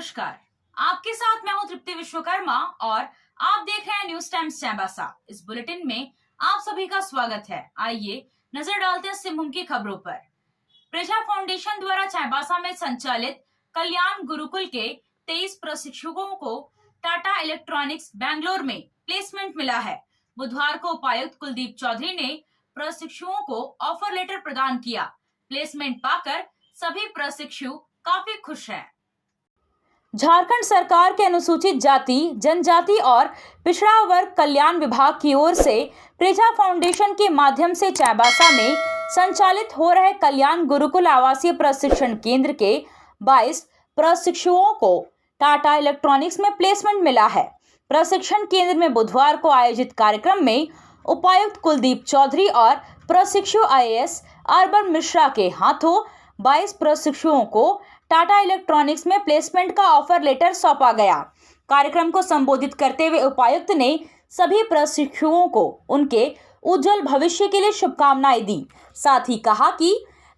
नमस्कार, आपके साथ मैं हूं तृप्ति विश्वकर्मा और आप देख रहे हैं न्यूज टाइम्स चाईबासा। इस बुलेटिन में आप सभी का स्वागत है। आइए नजर डालते हैं सिंहभूम की खबरों पर। प्रजा फाउंडेशन द्वारा चाईबासा में संचालित कल्याण गुरुकुल के 23 प्रशिक्षुओं को टाटा इलेक्ट्रॉनिक्स बैंगलोर में प्लेसमेंट मिला है। बुधवार को उपायुक्त कुलदीप चौधरी ने प्रशिक्षुओं को ऑफर लेटर प्रदान किया। प्लेसमेंट पाकर सभी प्रशिक्षु काफी खुश हैं। झारखंड सरकार के अनुसूचित जाति, जनजाति और पिछड़ा वर्ग कल्याण विभाग की ओर से प्रजा फाउंडेशन के माध्यम से चाईबासा में संचालित हो रहे कल्याण गुरुकुल आवासीय प्रशिक्षण केंद्र के 22 प्रशिक्षुओं को टाटा इलेक्ट्रॉनिक्स में प्लेसमेंट मिला है। प्रशिक्षण केंद्र में बुधवार को आयोजित कार्यक्रम में उपायुक्त कुलदीप चौधरी और प्रशिक्षु IAS अर्बन मिश्रा के हाथों 22 प्रशिक्षुओं को टाटा इलेक्ट्रॉनिक्स में प्लेसमेंट का ऑफर लेटर सौंपा गया। कार्यक्रम को संबोधित करते हुए उपायुक्त ने सभी प्रशिक्षुओं को उनके उज्जवल भविष्य के लिए शुभकामनाएं दी। साथ ही कहा कि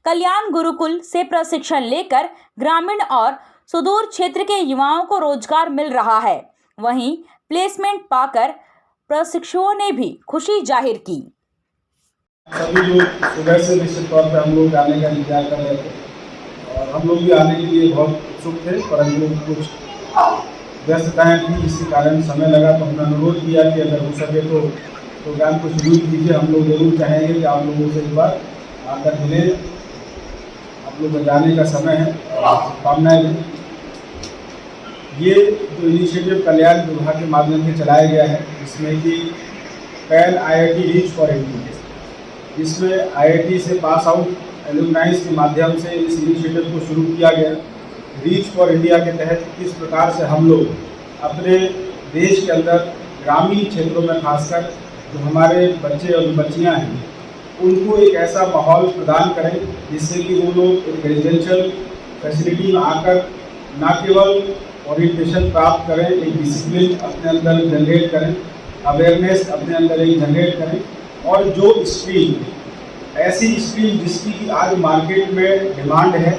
कल्याण गुरुकुल से प्रशिक्षण लेकर ग्रामीण और सुदूर क्षेत्र के युवाओं को रोजगार मिल रहा है। वहीं प्लेसमेंट पाकर प्रशिक्षुओं ने भी खुशी जाहिर की। सभी लोग सुबह से निश्चित तौर पर हम लोग आने का इंतजार कर रहे थे और हम लोग भी आने के लिए बहुत उत्सुक थे, परंतु कुछ व्यस्तताएं थी, इसी कारण समय लगा। तो हमने अनुरोध किया कि अगर हो सके तो प्रोग्राम को शेड्यूल कीजिए। हम लोग जरूर चाहेंगे कि आप लोगों से एक बार आकर मिले। आप लोग को जाने का समय है, शुभकामनाएं दें। ये जो इनिशिएटिव कल्याण विभाग के माध्यम से चलाया गया है, जिसमें कि pan IIT reach for India, जिसमें IIT से पास आउट एलुमनाइज के माध्यम से इस इनिशिएटिव को शुरू किया गया। रीच फॉर इंडिया के तहत किस प्रकार से हम लोग अपने देश के अंदर ग्रामीण क्षेत्रों में खासकर जो हमारे बच्चे और बच्चियां हैं, उनको एक ऐसा माहौल प्रदान करें जिससे कि वो लोग एक रेजिडेंशियल फैसिलिटी में आकर न केवल ओरिएंटेशन प्राप्त करें, एक डिसिप्लिन अपने अंदर जनरेट करें, अवेयरनेस अपने अंदर एक जनरेट करें, और जो स्ट्रीम ऐसी स्ट्रीम जिसकी आज मार्केट में डिमांड है,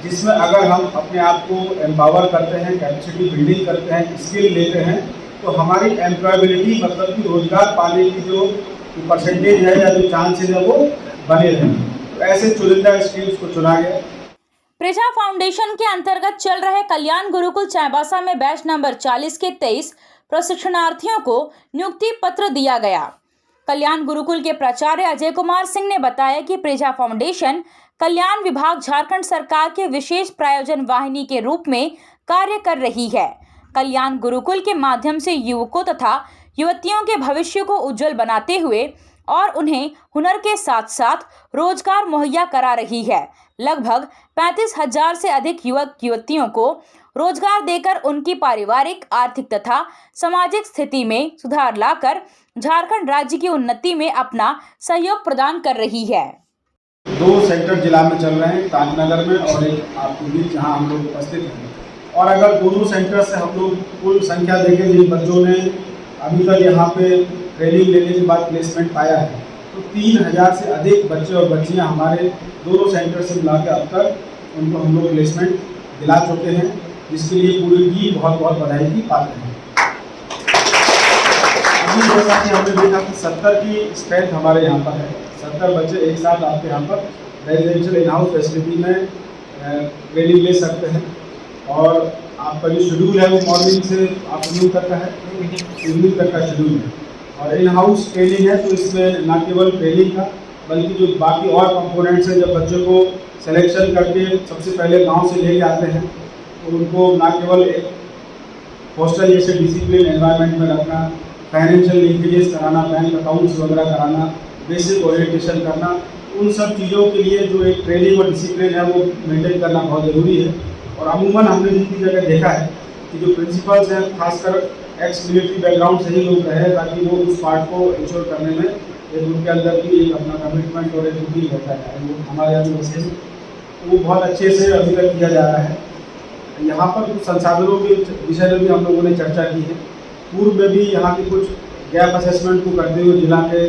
जिसमें अगर हम अपने आप को एम्पावर करते हैं, कैपेसिटी बिल्डिंग करते हैं, स्किल लेते हैं, तो हमारी एम्प्लॉयबिलिटी मतलब कि रोजगार पाने की जो परसेंटेज है या जो चांसेज है वो बने रहेंगे। तो ऐसे चुनिंदा स्ट्रीम्स को चुना गया। प्रजा फाउंडेशन के अंतर्गत चल रहे कल्याण गुरुकुल चाईबासा में बैच नंबर 40 के 23 प्रशिक्षणार्थियों को नियुक्ति पत्र दिया गया। कल्याण गुरुकुल के प्राचार्य अजय कुमार सिंह ने बताया कि प्रजा फाउंडेशन कल्याण विभाग झारखंड सरकार के विशेष प्रायोजन वाहिनी के रूप में कार्य कर रही है। कल्याण गुरुकुल के माध्यम से युवकों तथा युवतियों के भविष्य को उज्जवल बनाते हुए और उन्हें हुनर के साथ साथ रोजगार मुहैया करा रही है। लगभग 35,000 से अधिक युवक युवतियों को रोजगार देकर उनकी पारिवारिक, आर्थिक तथा सामाजिक स्थिति में सुधार लाकर झारखंड राज्य की उन्नति में अपना सहयोग प्रदान कर रही है। 2 सेंटर जिला में चल रहे हैं, ताजनगर में और एक आपके बीच जहाँ हम लोग उपस्थित हैं। और अगर दोनों सेंटर से हम लोग कुल संख्या देखें जिन बच्चों ने अभी तक यहाँ पे ट्रेनिंग लेने के बाद प्लेसमेंट पाया है, तो 3,000 से अधिक बच्चे और बच्चियाँ हमारे दोनों सेंटर से मिला के अब तक उनको हम लोग प्लेसमेंट दिला चुके हैं, जिसके लिए पूरी टीम बहुत बहुत बधाई की पात्र है। अभी जैसा कि हमने देखा कि 70 की स्ट्रेंथ हमारे यहाँ पर है। 70 बच्चे एक साथ आपके यहाँ पर रेजिडेंशियल इन हाउस फैसिलिटी में ट्रेनिंग ले सकते हैं। और आपका जो शेड्यूल है वो मॉर्निंग से आफ्टरनून तक का है, इवनिंग तक का शेड्यूल है। और इन हाउस ट्रेनिंग है, तो इसमें न केवल ट्रेनिंग का बल्कि जो बाकी और कंपोनेंट्स हैं, जब बच्चों को सिलेक्शन करके सबसे पहले गांव से ले जाते हैं तो उनको न केवल एक हॉस्टल जैसे डिसिप्लिन एनवायरनमेंट में रखना, फाइनेंशियल लिंकेजेस कराना, बैंक अकाउंट्स वगैरह कराना, बेसिक ओरिएंटेशन करना, उन सब चीज़ों के लिए जो एक ट्रेनिंग और डिसिप्लिन है वो मेंटेन करना बहुत ज़रूरी है। और अमूमन हमने जितनी जगह देखा है कि जो प्रिंसिपल्स हैं खासकर एक्स मिलिट्री बैकग्राउंड से ही लोग रहे, ताकि वो उस पार्ट को इंश्योर करने में एक उनके अंदर भी एक अपना कमिटमेंट और एक रूटीन रहता है। वो हमारे यहाँ विशेष वो बहुत अच्छे से अभी तक किया जा रहा है। यहाँ पर कुछ संसाधनों के विषय में भी हम लोगों ने चर्चा की है। पूर्व में भी यहाँ के कुछ गैप असेसमेंट को करते हुए जिला के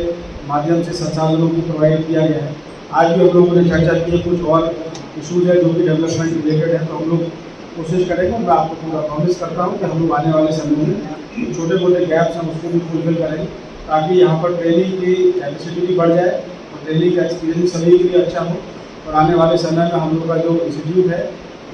माध्यम से संसाधनों को प्रोवाइड किया गया है। आज भी हम लोगों ने चर्चा की है, कुछ और इशूज़ है जो कि डेवलपमेंट रिलेटेड है, तो हम लोग कोशिश करेंगे। मैं आपको पूरा प्रॉमिस करता हूँ कि हम लोग आने वाले समय में छोटे मोटे गैप्स हैं उसको भी फुलफिल करेंगे, ताकि यहाँ पर ट्रेनिंग की कैपेसिटी भी बढ़ जाए और ट्रेनिंग का एक्सपीरियंस सभी के लिए अच्छा हो। और आने वाले समय में हम लोग का जो इंस्टीट्यूट है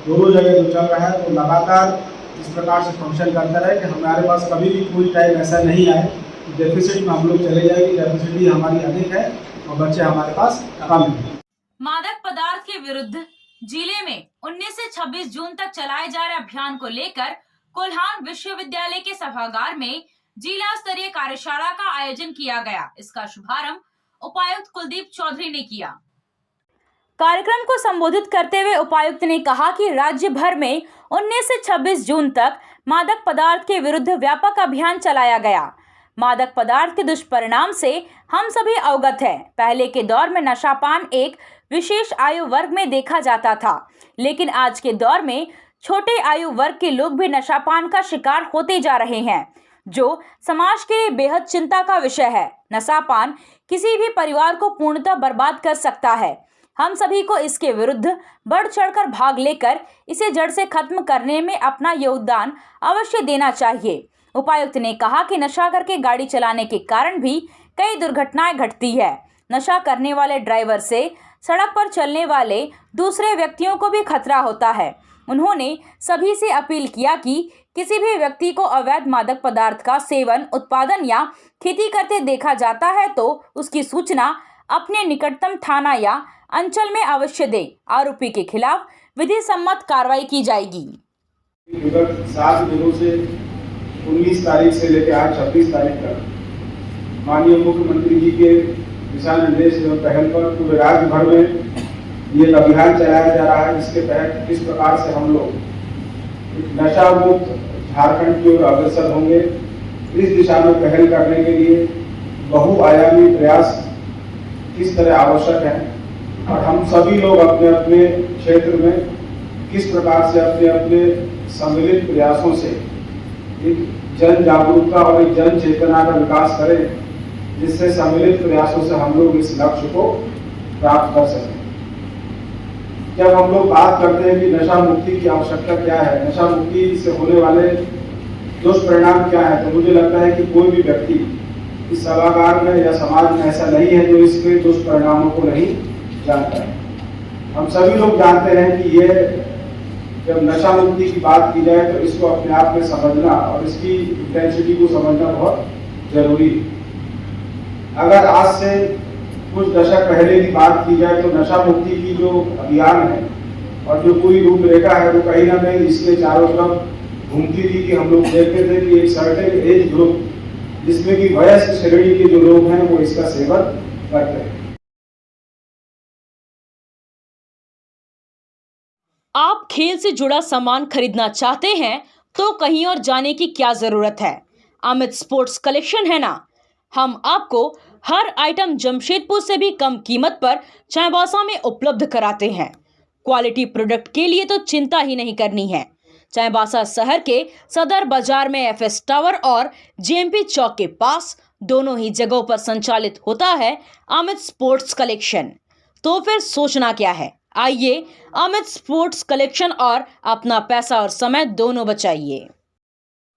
दोनों जगह जो चल रहा है वो लगातार इस प्रकार से फंक्शन करता रहे कि हमारे पास कभी भी कोई टाइम ऐसा नहीं आए कि डेफिसिट में हम लोग चले जाए कि कैपेसिटी हमारी अधिक है और बच्चे हमारे पास कम हैं। मादक पदार्थ के विरुद्ध जिले में 19 से 26 जून तक चलाए जा रहे अभियान को लेकर कोल्हान विश्वविद्यालय के सभागार में जिला स्तरीय कार्यशाला का आयोजन किया गया। इसका शुभारंभ उपायुक्त कुलदीप चौधरी ने किया। कार्यक्रम को संबोधित करते हुए उपायुक्त ने कहा कि राज्य भर में 19 से 26 जून तक मादक पदार्थ के विरुद्ध व्यापक अभियान चलाया गया। मादक पदार्थ के दुष्परिणाम से हम सभी अवगत हैं। पहले के दौर में नशापान एक विशेष आयु वर्ग में देखा जाता था, लेकिन आज के दौर में छोटे आयु वर्ग के लोग भी नशापान का शिकार होते जा रहे हैं, जो समाज के लिए बेहद चिंता का विषय है। नशापान किसी भी परिवार को पूर्णतः बर्बाद कर सकता है। हम सभी को इसके विरुद्ध बढ़ चढ़कर भाग लेकर इसे जड़ से खत्म करने में अपना योगदान अवश्य देना चाहिए। उपायुक्त ने कहा कि नशा करके गाड़ी चलाने के कारण भी कई दुर्घटनाएं घटती है। नशा करने वाले ड्राइवर से सड़क पर चलने वाले दूसरे व्यक्तियों को भी खतरा होता है। उन्होंने सभी से अपील किया कि किसी भी व्यक्ति को अवैध मादक पदार्थ का सेवन, उत्पादन या खेती करते देखा जाता है तो उसकी सूचना अपने निकटतम थाना या अंचल में अवश्य दे। आरोपी के खिलाफ विधि सम्मत कार्रवाई की जाएगी। विगत 7 दिनों से 19 तारीख से लेकर आज 26 तारीख तक माननीय मुख्यमंत्री जी के दिशा निर्देश एवं पहल पर पूरे राज्य भर में ये अभियान चलाया जा रहा है, जिसके तहत किस प्रकार से हम लोग नशा मुक्त झारखंड की ओर अग्रसर होंगे। इस दिशा में पहल करने के लिए बहुआयामी प्रयास किस तरह आवश्यक है और हम सभी लोग अपने अपने क्षेत्र में किस प्रकार से अपने अपने सम्मिलित प्रयासों से एक जन जागरूकता और एक जन चेतना का विकास करें, जिससे सम्मिलित प्रयासों से हम लोग इस लक्ष्य को प्राप्त कर सकें। जब हम लोग बात करते हैं कि नशा मुक्ति की आवश्यकता क्या है, नशा मुक्ति से होने वाले दुष्परिणाम क्या है, तो मुझे लगता है कि कोई भी व्यक्ति इस सभागार में या समाज में ऐसा नहीं है जो इसके दुष्परिणामों को नहीं जानता है। हम सभी लोग जानते हैं कि ये जब नशा मुक्ति की बात की जाए तो इसको अपने आप में समझना और इसकी इंटेंसिटी को समझना बहुत जरूरी है। अगर आज से कुछ दशक पहले की बात की जाए तो नशा मुक्ति की जो अभियान है और जो पूरी रूपरेखा है वो कहीं ना कहीं इसके चारों तरफ घूमती थी कि हम लोग देखते थे कि एक सर्टेन एज ग्रुप जिसमें कि वयस्क श्रेणी के जो लोग हैं वो इसका सेवन करते हैं। आप खेल से जुड़ा सामान खरीदना चाहते हैं तो कहीं और जाने की क्या जरूरत है। अमित स्पोर्ट्स कलेक्शन है ना। हम आपको हर आइटम जमशेदपुर से भी कम कीमत पर चाईबासा में उपलब्ध कराते हैं। क्वालिटी प्रोडक्ट के लिए तो चिंता ही नहीं करनी है। चाईबासा शहर के सदर बाजार में एफएस टावर और जेएमपी चौक के पास दोनों ही जगहों पर संचालित होता है अमित स्पोर्ट्स कलेक्शन। तो फिर सोचना क्या है, आइए अमित स्पोर्ट्स कलेक्शन और अपना पैसा और समय दोनों बचाइए।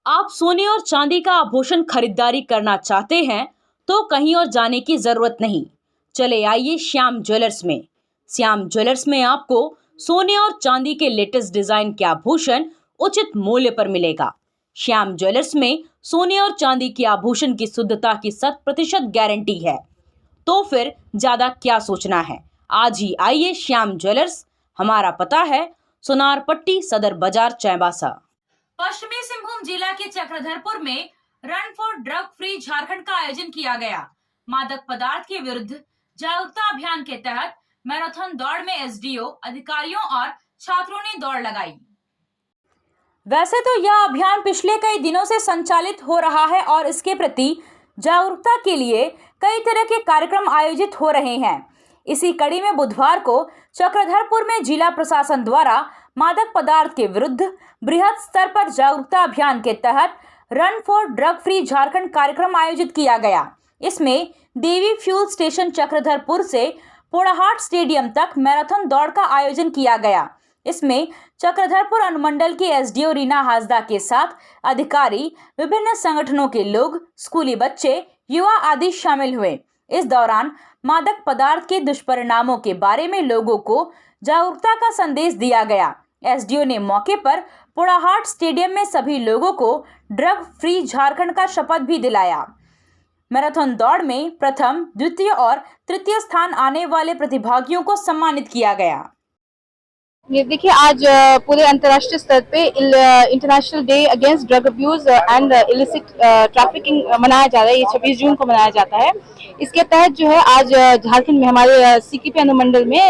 आप सोने और चांदी का आभूषण खरीदारी करना चाहते हैं तो कहीं और जाने की जरूरत नहीं। चले आइए श्याम ज्वेलर्स में। श्याम ज्वेलर्स में आपको सोने और चांदी के लेटेस्ट डिजाइन के आभूषण उचित मूल्य पर मिलेगा। श्याम ज्वेलर्स में सोने और चांदी के आभूषण की शुद्धता की 100% गारंटी है। तो फिर ज्यादा क्या सोचना है, आज ही आइए श्याम ज्वेलर्स। हमारा पता है सोनार पट्टी, सदर बाजार, चाईबासा। पश्चिमी सिंहभूम जिला के चक्रधरपुर में run for drug free Jharkhand का आयोजन किया गया। मादक पदार्थ के विरुद्ध जागरूकता अभियान के तहत मैराथन दौड़ में एसडीओ, अधिकारियों और छात्रों ने दौड़ लगाई। वैसे तो यह अभियान पिछले कई दिनों से संचालित हो रहा है और इसके प्रति जागरूकता के लिए कई तरह के कार्यक्रम आयोजित हो रहे हैं। इसी कड़ी में बुधवार को चक्रधरपुर में जिला प्रशासन द्वारा मादक पदार्थ के विरुद्ध बृहद स्तर पर जागरूकता अभियान के तहत run for drug free Jharkhand कार्यक्रम आयोजित किया गया। इसमें देवी फ्यूल स्टेशन चक्रधरपुर से पोड़ाहाट स्टेडियम तक मैराथन दौड़ का आयोजन किया गया। इसमें चक्रधरपुर अनुमंडल के एसडीओ रीना हासदा के साथ अधिकारी, विभिन्न संगठनों के लोग, स्कूली बच्चे, युवा आदि शामिल हुए। इस दौरान मादक पदार्थ के दुष्परिणामों के बारे में लोगों को जागरूकता का संदेश दिया गया। एसडीओ ने मौके पर पुराहाट स्टेडियम में सभी लोगों को ड्रग फ्री झारखंड का शपथ भी दिलाया। मैराथन दौड़ में प्रथम, द्वितीय और तृतीय स्थान आने वाले प्रतिभागियों को सम्मानित किया गया। ये देखिए, आज पूरे अंतर्राष्ट्रीय स्तर पे international day against drug abuse and illicit trafficking मनाया जा रहा है। ये 26 जून को मनाया जाता है। इसके तहत जो है आज झारखंड में हमारे सीकीपी अनुमंडल में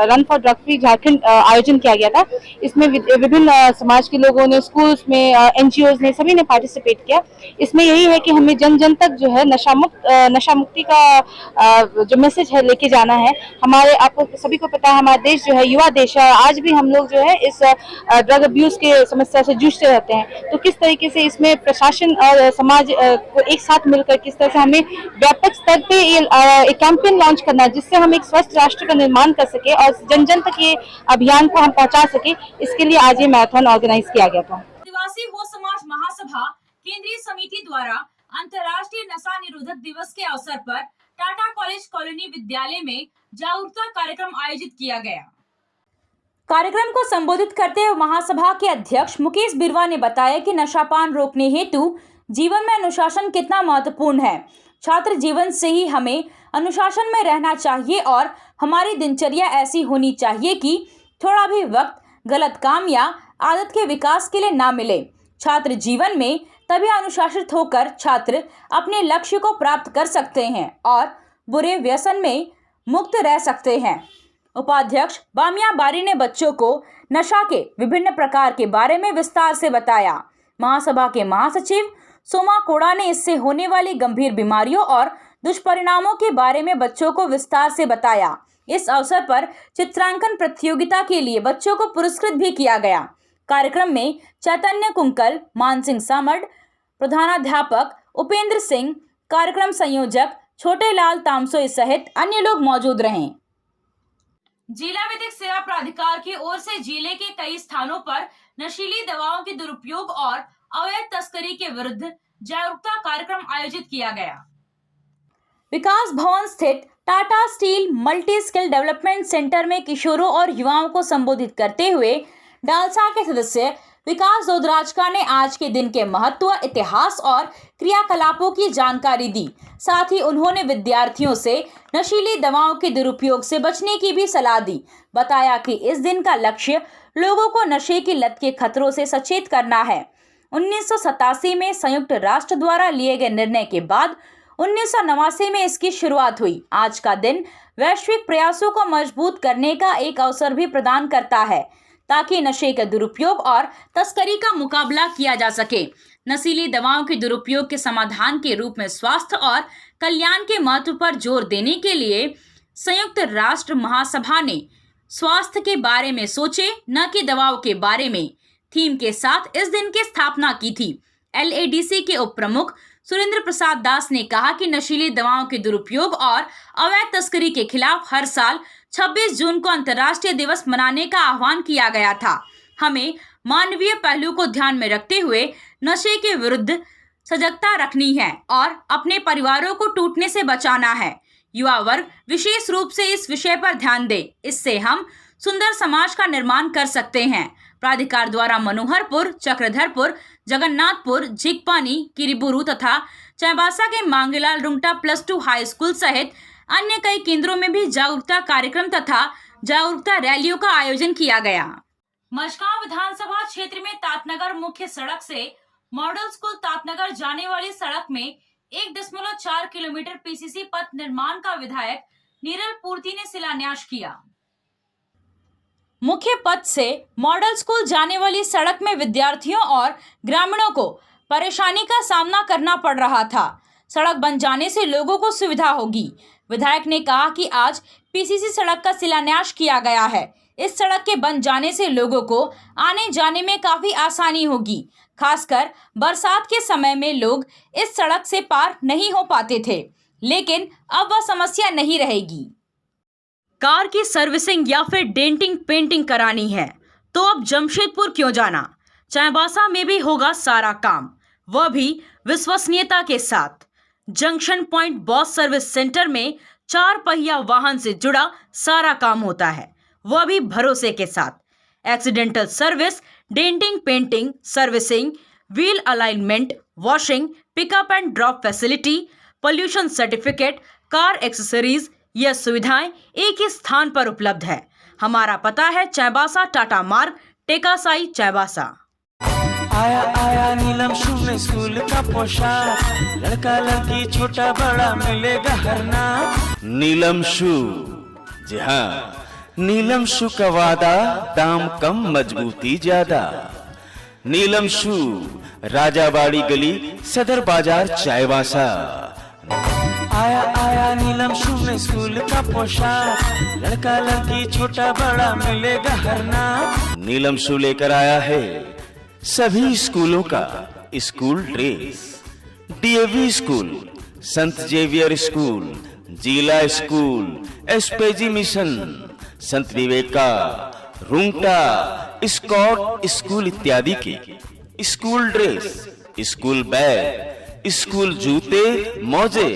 run for drug free Jharkhand आयोजन किया गया था। इसमें विभिन्न समाज के लोगों ने, स्कूल्स में, एनजीओज ने, सभी ने पार्टिसिपेट किया। इसमें यही है कि हमें जन जन तक जो है नशा मुक्ति का जो मैसेज है लेके जाना है। हमारे, आपको सभी को पता है, हमारा देश जो है युवा देश है। आज भी हम लोग जो है इस ड्रग अब्यूज के समस्या से जूझते रहते हैं। तो किस तरीके से इसमें प्रशासन और समाज को एक साथ मिलकर किस तरह से हमें व्यापक स्तर पे एक कैंपेन लॉन्च करना है, जिससे हम एक स्वस्थ राष्ट्र का निर्माण कर सके और जन जन तक ये अभियान को हम पहुंचा सके। इसके लिए आज ये मैराथन ऑर्गेनाइज किया गया था। आदिवासी हो समाज महासभा केंद्रीय समिति द्वारा अंतर्राष्ट्रीय नशा निरोधक दिवस के अवसर पर टाटा कॉलेज कॉलोनी विद्यालय में जागरूकता कार्यक्रम आयोजित किया गया। कार्यक्रम को संबोधित करते हुए महासभा के अध्यक्ष मुकेश बिरवा ने बताया कि नशापान रोकने हेतु जीवन में अनुशासन कितना महत्वपूर्ण है। छात्र जीवन से ही हमें अनुशासन में रहना चाहिए और हमारी दिनचर्या ऐसी होनी चाहिए कि थोड़ा भी वक्त गलत काम या आदत के विकास के लिए ना मिले। छात्र जीवन में तभी अनुशासित होकर छात्र अपने लक्ष्य को प्राप्त कर सकते हैं और बुरे व्यसन में मुक्त रह सकते हैं। उपाध्यक्ष बामिया बारी ने बच्चों को नशा के विभिन्न प्रकार के बारे में विस्तार से बताया। महासभा के महासचिव सोमा कोड़ा ने इससे होने वाली गंभीर बीमारियों और दुष्परिणामों के बारे में बच्चों को विस्तार से बताया। इस अवसर पर चित्रांकन प्रतियोगिता के लिए बच्चों को पुरस्कृत भी किया गया। कार्यक्रम में चैतन्य कुंकल, मानसिंह सामड, प्रधानाध्यापक उपेंद्र सिंह, कार्यक्रम संयोजक छोटे लाल तामसोई सहित अन्य लोग मौजूद रहे। जिला विधिक सेवा प्राधिकार की ओर से जिले के कई स्थानों पर नशीली दवाओं के दुरुपयोग और अवैध तस्करी के विरुद्ध जागरूकता कार्यक्रम आयोजित किया गया। विकास भवन स्थित Tata steel multi skill development centre में किशोरों और युवाओं को संबोधित करते हुए डालसा के सदस्य विकास दोदराजका ने आज के दिन के महत्व, इतिहास और क्रियाकलापों की जानकारी दी। साथ ही उन्होंने विद्यार्थियों से नशीली दवाओं के दुरुपयोग से बचने की भी सलाह दी। बताया कि इस दिन का लक्ष्य लोगों को नशे की लत के खतरों से सचेत करना है। 1987 में संयुक्त राष्ट्र द्वारा लिए गए निर्णय के बाद 1989 में इसकी शुरुआत हुई। आज का दिन वैश्विक प्रयासों को मजबूत करने का एक अवसर भी प्रदान करता है, ताकि नशे के दुरुपयोग और तस्करी का मुकाबला किया जा सके। नशीली दवाओं के दुरुपयोग के समाधान के रूप में स्वास्थ्य और कल्याण के महत्व पर जोर देने के लिए संयुक्त राष्ट्र महासभा ने स्वास्थ्य के बारे में सोचे, न कि दवाओं के बारे में थीम के साथ इस दिन की स्थापना की थी। LADC के उप प्रमुख सुरेंद्र प्रसाद दास ने कहा कि नशीली दवाओं के दुरुपयोग और अवैध तस्करी के खिलाफ हर साल 26 जून को अंतर्राष्ट्रीय दिवस मनाने का आह्वान किया गया था। हमें मानवीय पहलू को ध्यान में रखते हुए नशे के विरुद्ध सजगता रखनी है और अपने परिवारों को टूटने से बचाना है। युवा वर्ग विशेष रूप से इस विषय पर ध्यान दे, इससे हम सुंदर समाज का निर्माण कर सकते हैं। प्राधिकार द्वारा मनोहरपुर, चक्रधरपुर, जगन्नाथपुर, झिकपानी, किरीबुरु तथा चाईबासा के मांगेलाल रुंगटा +2 हाई स्कूल सहित अन्य कई केंद्रों में भी जागरूकता कार्यक्रम तथा जागरूकता रैलियों का आयोजन किया गया। मझगांव विधानसभा क्षेत्र में तातनगर मुख्य सड़क से मॉडल स्कूल तातनगर जाने वाली सड़क में 1.4 किलोमीटर PCC पथ निर्माण का विधायक नीरल पूर्ति ने शिलान्यास किया। मुख्य पथ से मॉडल स्कूल जाने वाली सड़क में विद्यार्थियों और ग्रामीणों को परेशानी का सामना करना पड़ रहा था। सड़क बन जाने से लोगों को सुविधा होगी। विधायक ने कहा कि आज PCC सड़क का शिलान्यास किया गया है। इस सड़क के बन जाने से लोगों को आने जाने में काफी आसानी होगी। खासकर बरसात के समय में लोग इस सड़क से पार नहीं हो पाते थे, लेकिन अब वह समस्या नहीं रहेगी। कार की सर्विसिंग या फिर डेंटिंग पेंटिंग करानी है, तो अब जमशेदपुर क्यों जाना? चाईबासा में भी होगा सारा काम, वह भी विश्वसनीयता के साथ। Junction point boss service centre में 4 पहिया वाहन से जुड़ा सारा काम होता है, वह भी भरोसे के साथ। Accidental service, denting, painting, servicing, wheel alignment, washing, pickup and drop facility, pollution certificate, car accessories, यह सुविधाएं एक ही स्थान पर उपलब्ध है। हमारा पता है चाईबासा टाटा मार्ग, टेकासाई, चाईबासा। आया आया नीलम शू स्कूल का पोशाक, लड़का लड़की छोटा बड़ा मिलेगा हर नाम। नीलम शू, जी हाँ, नीलम शू का वादा, दाम कम मजबूती ज्यादा। नीलम शू, राजाबाड़ी गली, सदर बाजार, चाईबासा। आया आया नीलम शू स्कूल का पोशाक, लड़का लड़की छोटा बड़ा मिलेगा हर नाम। नीलम शू लेकर आया है सभी स्कूलों का स्कूल ड्रेस। डीएवी स्कूल, संत जेवियर स्कूल, जिला स्कूल, एसपीजी मिशन, संत विवेका, रुंगटा, स्कॉट स्कूल इत्यादि के school dress, school bag, school जूते, मोजे,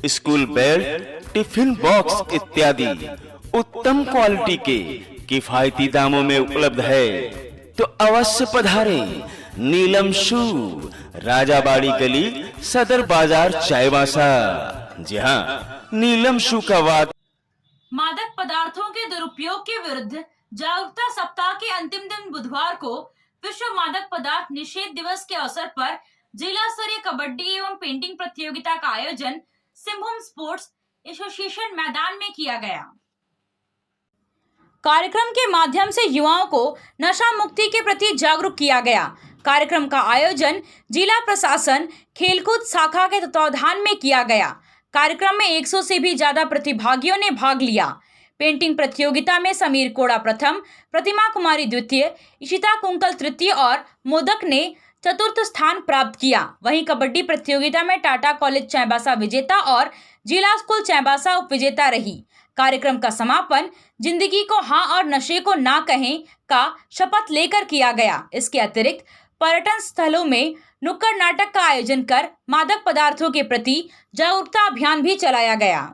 स्कूल बेल्ट, टिफिन बॉक्स इत्यादि उत्तम क्वालिटी के किफायती दामों में उपलब्ध है। तो अवश्य पधारें नीलम शू, राजाबाड़ी गली, सदर बाजार, चाईबासा। जी हाँ, नीलम शू का वाद। मादक पदार्थों के दुरुपयोग के विरुद्ध जागरूकता सप्ताह के अंतिम दिन बुधवार को विश्व मादक पदार्थ निषेध दिवस के अवसर पर जिला स्तरीय कबड्डी एवं पेंटिंग प्रतियोगिता का आयोजन सिंहभूम स्पोर्ट्स एसोसिएशन मैदान में किया गया। कार्यक्रम के माध्यम से युवाओं को नशा मुक्ति के प्रति जागरूक किया गया। कार्यक्रम का आयोजन जिला प्रशासन खेलकूद शाखा के तत्वावधान में किया गया। कार्यक्रम में 100 से भी ज्यादा प्रतिभागियों ने भाग लिया। पेंटिंग प्रतियोगिता में समीर कोड़ा प्रथम, प्रतिमा कुमारी द्वितीय, इशिता कुंकल तृतीय और मोदक ने चतुर्थ स्थान प्राप्त किया। वहीं कबड्डी प्रतियोगिता में टाटा कॉलेज चाईबासा विजेता और जिला स्कूल चाईबासा उप विजेता रही। कार्यक्रम का समापन जिंदगी को हाँ और नशे को ना कहें का शपथ लेकर किया गया। इसके अतिरिक्त पर्यटन स्थलों में नुक्कड़ नाटक का आयोजन कर मादक पदार्थों के प्रति जागरूकता अभियान भी चलाया गया।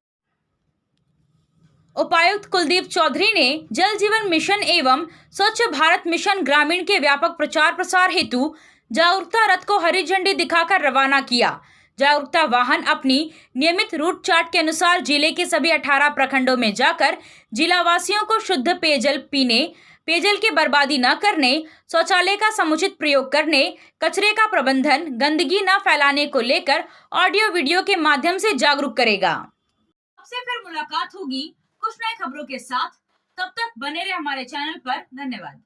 उपायुक्त कुलदीप चौधरी ने जल जीवन मिशन एवं स्वच्छ भारत मिशन ग्रामीण के व्यापक प्रचार प्रसार हेतु जागरूकता रथ को हरी झंडी दिखाकर रवाना किया। जागरूकता वाहन अपनी नियमित रूट चार्ट के अनुसार जिले के सभी 18 प्रखंडों में जाकर जिला वासियों को शुद्ध पेयजल पीने, पेयजल की बर्बादी न करने, शौचालय का समुचित प्रयोग करने, कचरे का प्रबंधन, गंदगी न फैलाने को लेकर ऑडियो वीडियो के माध्यम से जागरूक करेगा। आपसे फिर मुलाकात होगी कुछ नई खबरों के साथ। तब तक बने रहे हमारे चैनल पर। धन्यवाद।